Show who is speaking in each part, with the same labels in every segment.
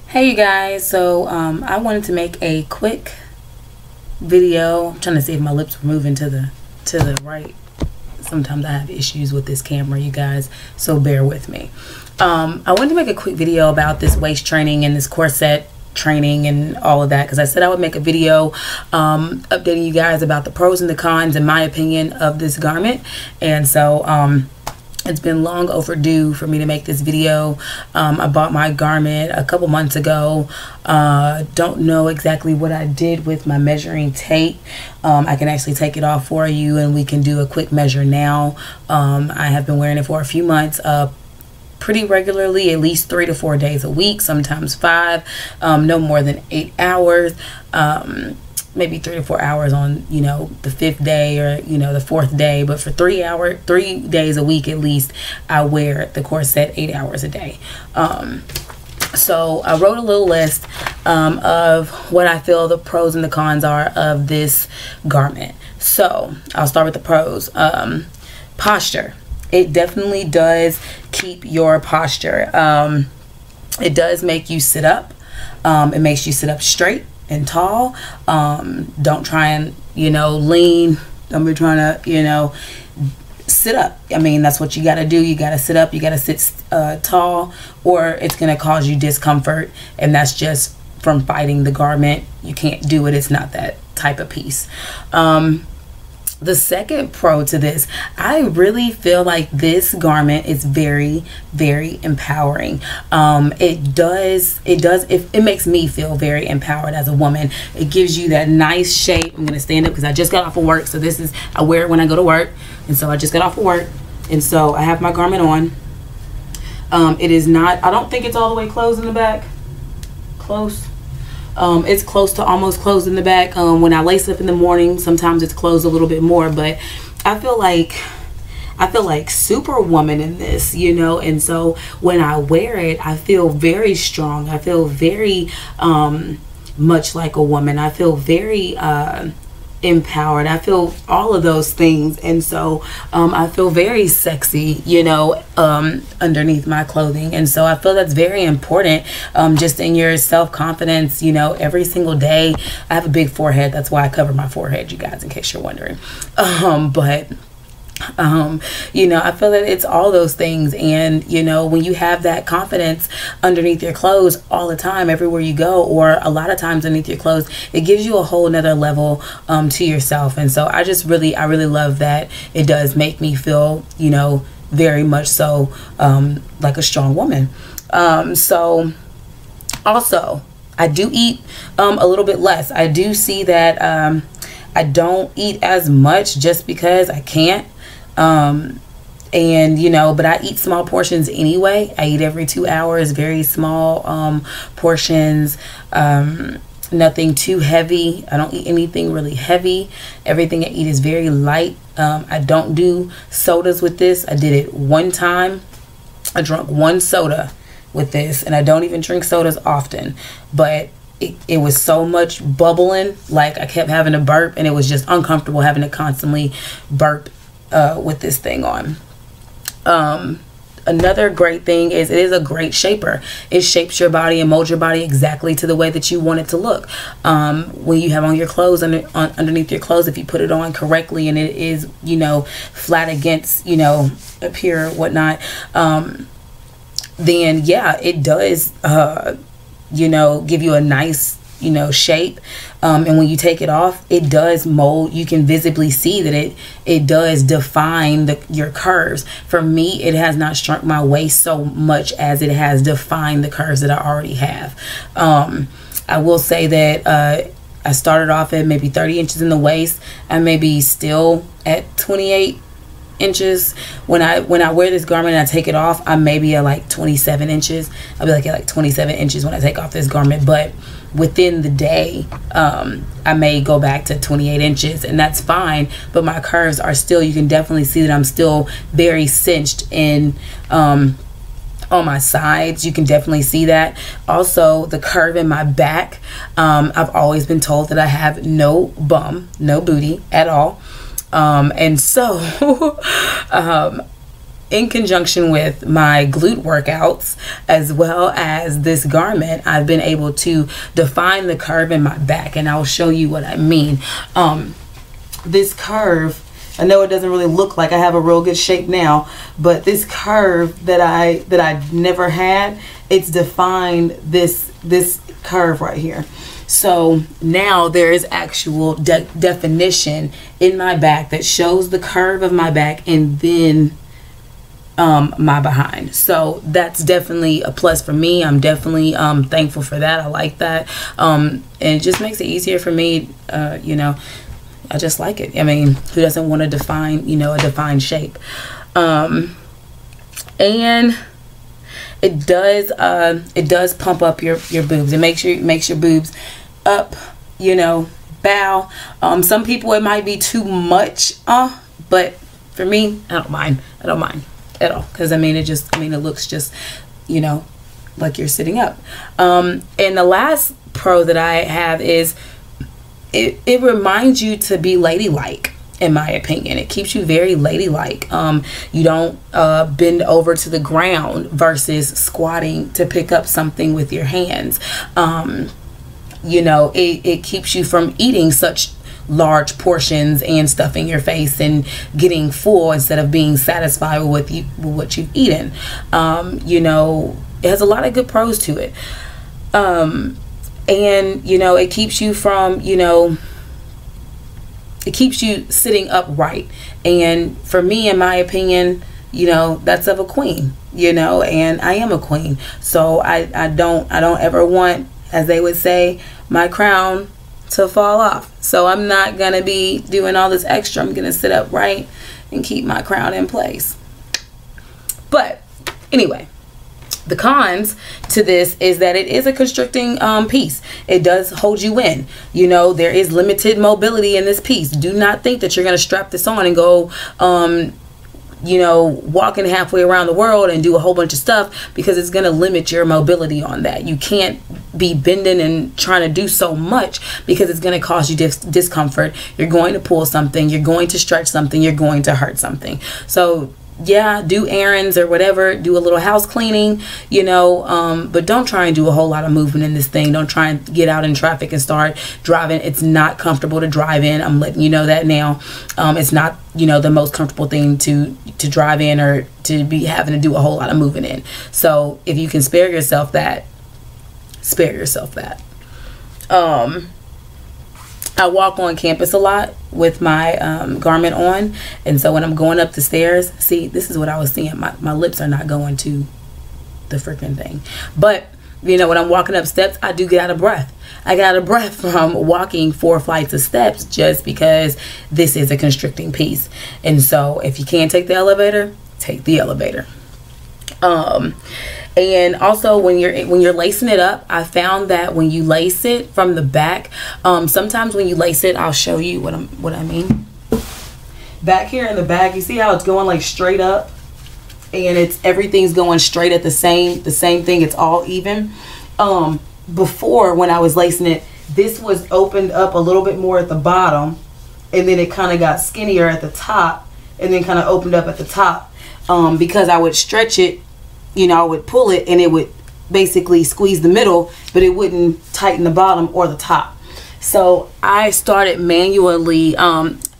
Speaker 1: Hey you guys, so I wanted to make a quick video. I'm trying to see if my lips were moving to the right. Sometimes I have issues with this camera, you guys, so bear with me. I wanted to make a quick video about this waist training and this corset training and all of that, because I said I would make a video updating you guys about the pros and the cons in my opinion of this garment. And so it's been long overdue for me to make this video. I bought my garment a couple months ago. Don't know exactly what I did with my measuring tape. I can actually take it off for you and we can do a quick measure now. I have been wearing it for a few months, pretty regularly, at least 3 to 4 days a week, sometimes 5, no more than 8 hours. Maybe 3 to 4 hours on, you know, the 5th day or, you know, the 4th day. But for 3 days a week at least, I wear the corset 8 hours a day. So I wrote a little list of what I feel the pros and the cons are of this garment. So I'll start with the pros. Posture. It definitely does keep your posture. It does make you sit up. It makes you sit up straight and tall. Don't try and, you know, lean. Don't be trying to, you know, sit up. I mean, that's what you got to do. You got to sit up. You got to sit tall, or it's going to cause you discomfort, and that's just from fighting the garment. You can't do it. It's not that type of piece. The second pro to this, I really feel like this garment is very, very empowering. It makes me feel very empowered as a woman. It gives you that nice shape. I'm gonna stand up because I just got off of work, so I wear it when I go to work, and so I just got off of work, and so I have my garment on. It is not, I don't think it's all the way closed in the back. Close. It's close to almost closed in the back. When I lace up in the morning, sometimes it's closed a little bit more, but I feel like Superwoman in this, you know. And so when I wear it, I feel very strong. I feel very much like a woman. I feel very empowered. I feel all of those things, and so I feel very sexy, you know, underneath my clothing. And so I feel that's very important, just in your self-confidence, you know. Every single day, I have a big forehead, that's why I cover my forehead, you guys, in case you're wondering. You know, I feel that it's all those things. And you know, when you have that confidence underneath your clothes all the time, everywhere you go, or a lot of times underneath your clothes, it gives you a whole nother level to yourself. And so I really love that. It does make me feel, you know, very much so like a strong woman. So also I do eat a little bit less. I do see that I don't eat as much just because I can't. And you know, but I eat small portions anyway. I eat every 2 hours, very small portions, nothing too heavy. I don't eat anything really heavy. Everything I eat is very light. I don't do sodas with this. I did it one time. I drank 1 soda with this, and I don't even drink sodas often, but it was so much bubbling, like I kept having to burp, and it was just uncomfortable having to constantly burp with this thing on. Another great thing is it is a great shaper. It shapes your body and molds your body exactly to the way that you want it to look. When you have on your clothes, underneath your clothes, if you put it on correctly and it is, you know, flat against, you know, up here, whatnot, then yeah, it does, you know, give you a nice, you know, shape. And when you take it off, it does mold. You can visibly see that it does define your curves. For me, it has not shrunk my waist so much as it has defined the curves that I already have. I will say that I started off at maybe 30 inches in the waist. I may be still at 28 inches. When I wear this garment and I take it off, I may be at like 27 inches. I'll be like at like 27 inches when I take off this garment. But within the day, I may go back to 28 inches, and that's fine. But my curves are still, you can definitely see that I'm still very cinched in on my sides. You can definitely see that. Also, the curve in my back, I've always been told that I have no bum, no booty at all. And so in conjunction with my glute workouts as well as this garment, I've been able to define the curve in my back, and I'll show you what I mean. This curve, I know it doesn't really look like I have a real good shape now, but this curve that I never had, it's defined this curve right here. So now there is actual definition in my back that shows the curve of my back and then my behind. So that's definitely a plus for me. I'm definitely thankful for that. I like that. And it just makes it easier for me. You know, I just like it. I mean, who doesn't want to define, you know, a defined shape? And it does pump up your boobs. It makes your boobs up, you know, bow. Some people it might be too much, but for me, I don't mind. I don't mind at all, because I mean it looks just, you know, like you're sitting up. And the last pro that I have is it reminds you to be ladylike. In my opinion, it keeps you very ladylike. You don't bend over to the ground versus squatting to pick up something with your hands. You know, it keeps you from eating such large portions and stuffing your face and getting full instead of being satisfied with what you've eaten. You know, it has a lot of good pros to it. And you know, it keeps you from, you know, it keeps you sitting upright. And for me, in my opinion, you know, that's of a queen, you know, and I am a queen. So I don't ever want, as they would say, my crown to fall off. So I'm not gonna be doing all this extra. I'm gonna sit upright and keep my crown in place. But anyway, the cons to this is that it is a constricting piece. It does hold you in. You know, there is limited mobility in this piece. Do not think that you're going to strap this on and go, you know, walking halfway around the world and do a whole bunch of stuff, because it's going to limit your mobility on that. You can't be bending and trying to do so much, because it's going to cause you discomfort. You're going to pull something. You're going to stretch something. You're going to hurt something. So yeah, do errands or whatever, do a little house cleaning, you know, but don't try and do a whole lot of movement in this thing. Don't try and get out in traffic and start driving. It's not comfortable to drive in. I'm letting you know that now. It's not, you know, the most comfortable thing to drive in or to be having to do a whole lot of moving in. So if you can spare yourself that, spare yourself that. I walk on campus a lot with my garment on, and so when I'm going up the stairs, see, this is what I was seeing. My lips are not going to the freaking thing. But, you know, when I'm walking up steps, I do get out of breath. I get out of breath from walking 4 flights of steps just because this is a constricting piece. And so if you can't take the elevator, take the elevator. And also when you're lacing it up, I found that when you lace it from the back, sometimes when you lace it, I'll show you what I mean. Back here in the back, you see how it's going like straight up, and everything's going straight at the same thing. It's all even. Before, when I was lacing it, this was opened up a little bit more at the bottom, and then it kind of got skinnier at the top, and then kind of opened up at the top, because I would stretch it. You know, I would pull it and it would basically squeeze the middle, but it wouldn't tighten the bottom or the top. So I started manually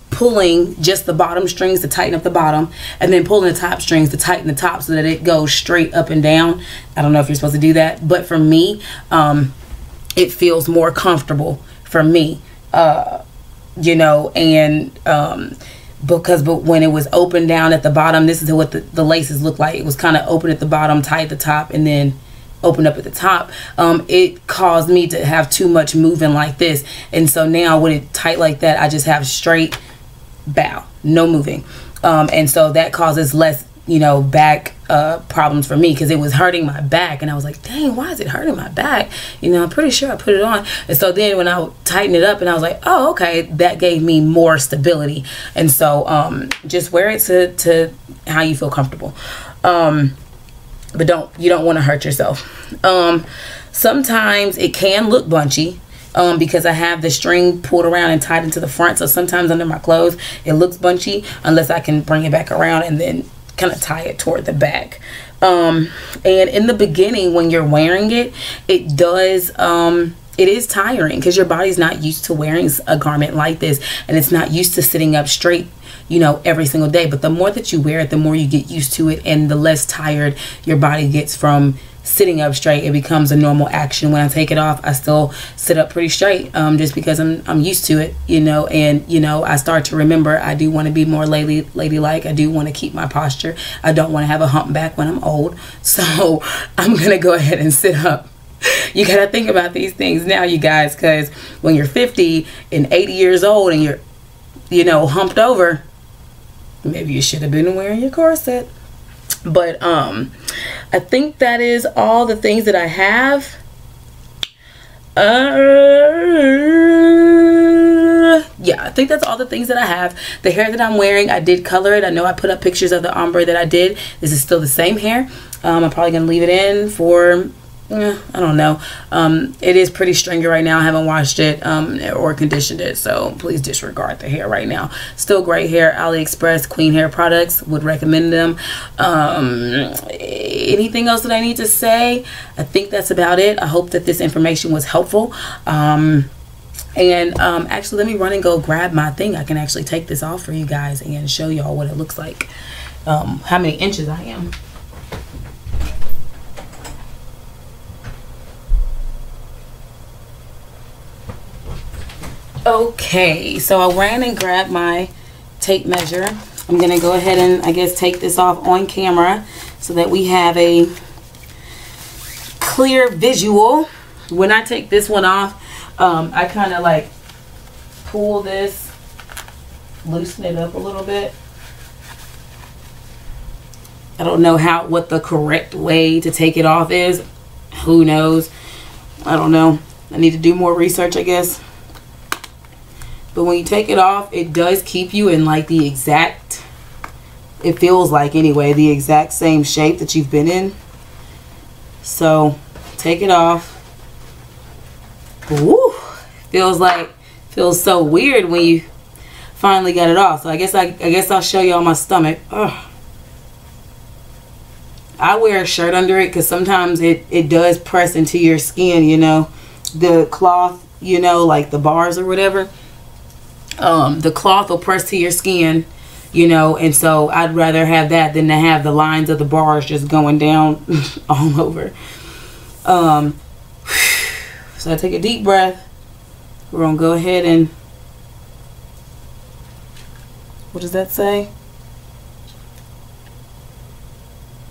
Speaker 1: pulling just the bottom strings to tighten up the bottom, and then pulling the top strings to tighten the top so that it goes straight up and down. I don't know if you're supposed to do that, but for me, it feels more comfortable for me, you know, and but when it was open down at the bottom, this is what the laces look like. It was kind of open at the bottom, tight at the top, and then open up at the top. It caused me to have too much moving like this, and so now when it's tight like that, I just have straight bow, no moving, and so that causes less, you know, back problems for me, because it was hurting my back, and I was like, dang, why is it hurting my back? You know, I'm pretty sure I put it on. And so then when I tightened it up, and I was like, oh, okay, that gave me more stability. And so just wear it to how you feel comfortable, but you don't want to hurt yourself. Sometimes it can look bunchy, because I have the string pulled around and tied into the front, so sometimes under my clothes it looks bunchy, unless I can bring it back around and then kind of tie it toward the back. And in the beginning when you're wearing it, it does it is tiring because your body's not used to wearing a garment like this, and it's not used to sitting up straight, you know, every single day. But the more that you wear it, the more you get used to it, and the less tired your body gets from sitting up straight. It becomes a normal action. When I take it off, I still sit up pretty straight, just because I'm used to it, you know. And you know, I start to remember I do want to be more ladylike. I do want to keep my posture. I don't want to have a humpback when I'm old, so I'm gonna go ahead and sit up. You gotta think about these things now, you guys, because when you're 50 and 80 years old and you're, you know, humped over, maybe you should have been wearing your corset. But I think that is all the things that I have. Yeah, I think that's all the things that I have. The hair that I'm wearing, I did color it. I know I put up pictures of the ombre that I did. This is still the same hair. I'm probably gonna leave it in for, I don't know. It is pretty stringy right now. I haven't washed it or conditioned it, so please disregard the hair right now. Still great hair. AliExpress Queen Hair products, would recommend them. Anything else that I need to say? I think that's about it. I hope that this information was helpful. Actually, let me run and go grab my thing. I can actually take this off for you guys and show y'all what it looks like, how many inches I am. Okay, so I ran and grabbed my tape measure. I'm gonna go ahead and, I guess, take this off on camera so that we have a clear visual. When I take this one off, I kind of like pull this, loosen it up a little bit. I don't know what the correct way to take it off is. Who knows? I don't know. I need to do more research, I guess. But when you take it off, it does keep you in like the exact, it feels like anyway, the exact same shape that you've been in. So take it off. Woo! Feels so weird when you finally got it off. So I guess I'll show you on my stomach. Ugh. I wear a shirt under it because sometimes it does press into your skin, you know, the cloth, you know, like the bars or whatever. The cloth will press to your skin, you know, and so I'd rather have that than to have the lines of the bars just going down all over. So I take a deep breath. We're gonna go ahead and, what does that say?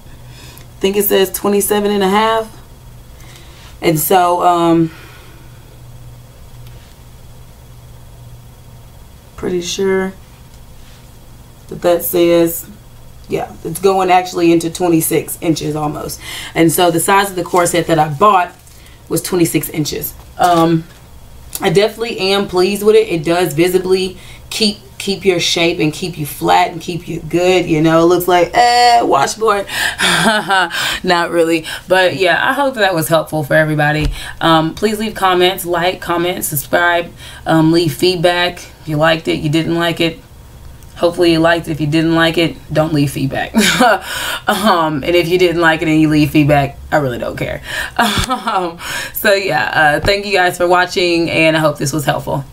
Speaker 1: I think it says 27.5. And so pretty sure that says, yeah, it's going actually into 26 inches almost. And so the size of the corset that I bought was 26 inches. I definitely am pleased with it. It does visibly keep your shape and keep you flat and keep you good, you know. It looks like washboard. Not really, but yeah, I hope that was helpful for everybody. Please leave comments, like, comment, subscribe, leave feedback. If you liked it, you didn't like it, hopefully you liked it. If you didn't like it, don't leave feedback. And if you didn't like it and you leave feedback, I really don't care. So yeah, thank you guys for watching, and I hope this was helpful.